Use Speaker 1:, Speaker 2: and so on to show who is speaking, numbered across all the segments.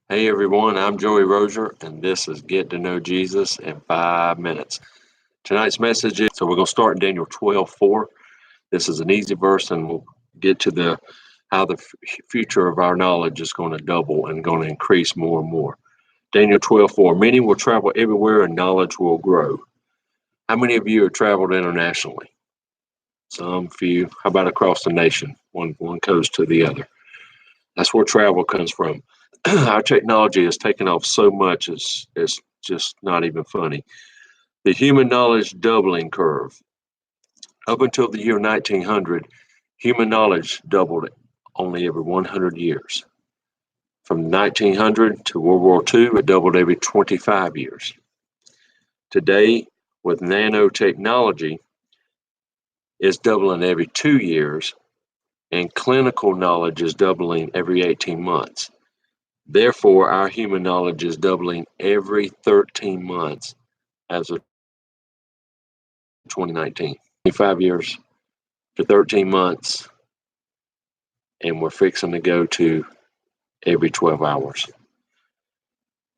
Speaker 1: Hey everyone, I'm Joey Rozier, and this is Get to Know Jesus in 5 minutes. Tonight's message is we're going to start in Daniel 12:4. This is an easy verse, and we'll get to the how the future of our knowledge is going to double and going to increase more and more. Daniel 12:4. Many will travel everywhere, and knowledge will grow. How many of you have traveled internationally? Some few. How about across the nation? One coast to the other. That's where travel comes from. Our technology has taken off so much, it's just not even funny. The human knowledge doubling curve. Up until the year 1900, human knowledge doubled only every 100 years. From 1900 to World War II, it doubled every 25 years. Today, with nanotechnology, it's doubling every 2 years, and clinical knowledge is doubling every 18 months. Therefore, our human knowledge is doubling every 13 months as of 2019. 25 years to 13 months, and we're fixing to go to every 12 hours.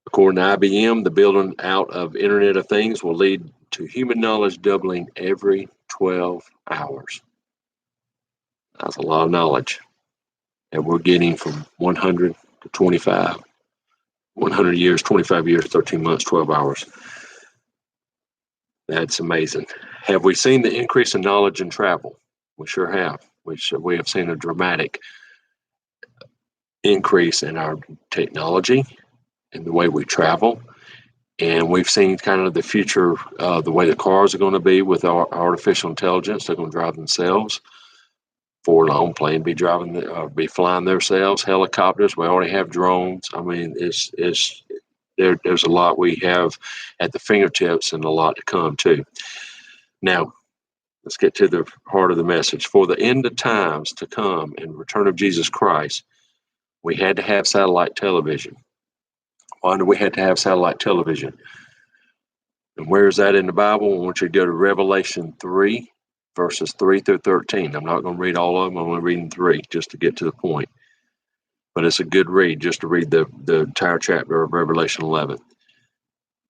Speaker 1: According to IBM, the building out of Internet of Things will lead to human knowledge doubling every 12 hours. That's a lot of knowledge. And we're getting from 100 to 25, 100 years, 25 years, 13 months, 12 hours. That's amazing. Have we seen the increase in knowledge and travel? We sure have. We have seen a dramatic increase in our technology and the way we travel. And we've seen kind of the future, the way the cars are going to be with our artificial intelligence. They're going to drive themselves. Ford on plane be flying themselves. Helicopters. We already have drones. I mean, there's a lot we have at the fingertips and a lot to come too. Now, let's get to the heart of the message. For the end of times to come and return of Jesus Christ, we had to have satellite television. Why do we have to have satellite television? And where is that in the Bible? I want you to go to Revelation 3, verses 3 through 13. I'm not going to read all of them. I'm only reading 3 just to get to the point. But it's a good read just to read the entire chapter of Revelation 11.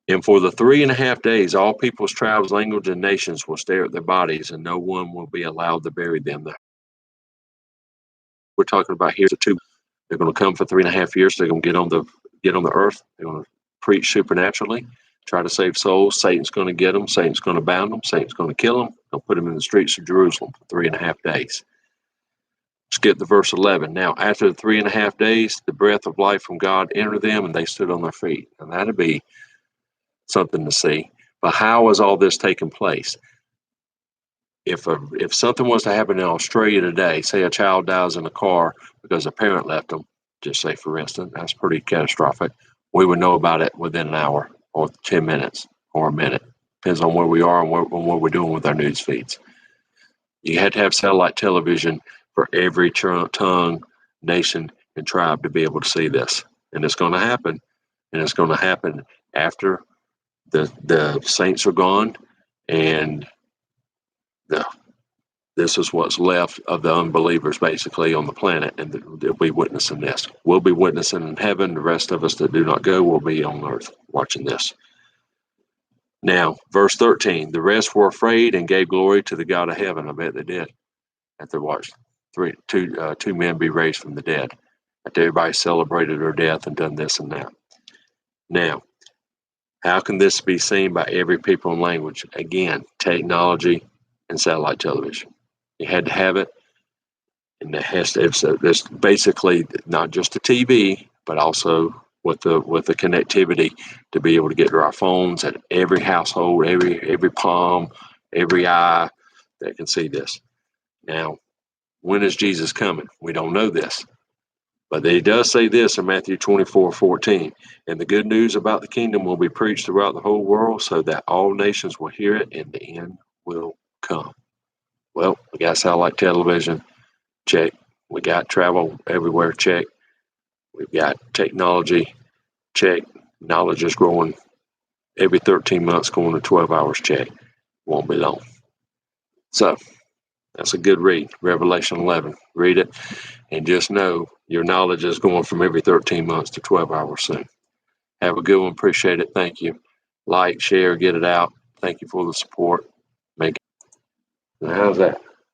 Speaker 1: And for the 3.5 days, all peoples, tribes, languages, and nations will stare at their bodies, and no one will be allowed to bury them. We're talking about here the two. They're going to come for 3.5 years. They're going to get on the earth. They're going to preach supernaturally, try to save souls. Satan's going to get them. Satan's going to bound them. Satan's going to kill them. They'll put them in the streets of Jerusalem for 3.5 days. Skip to verse 11. Now, after the 3.5 days, the breath of life from God entered them, and they stood on their feet. And that'd be something to see. But how is all this taking place? If something was to happen in Australia today, say a child dies in a car because a parent left them, just say for instance, that's pretty catastrophic. We would know about it within an hour or 10 minutes or a minute. Depends on where we are and what we're doing with our news feeds. You had to have satellite television for every tongue, nation, and tribe to be able to see this. And it's going to happen. And it's going to happen after the saints are gone, and this is what's left of the unbelievers basically on the planet, and they'll be witnessing this. We'll be witnessing in heaven. The rest of us that do not go will be on earth watching this. Now, verse 13, the rest were afraid and gave glory to the God of heaven. I bet they did. After watched two men be raised from the dead. After everybody celebrated their death and done this and that. Now, how can this be seen by every people and language? Again, technology and satellite television. You had to have it, and it's basically not just a TV, but also with the connectivity to be able to get to our phones at every household, every palm, every eye that can see this. Now, when is Jesus coming? We don't know this. But he does say this in Matthew 24:14. And the good news about the kingdom will be preached throughout the whole world so that all nations will hear it and the end will come. Well, we got satellite television, check. We got travel everywhere, check. We've got technology, check. Knowledge is growing every 13 months, going to 12 hours, check. Won't be long. So that's a good read, Revelation 11. Read it and just know Your knowledge is going from every 13 months to 12 hours soon. Have a good one. Appreciate it. Thank you. Like, share, get it out. Thank you for the support. How's that?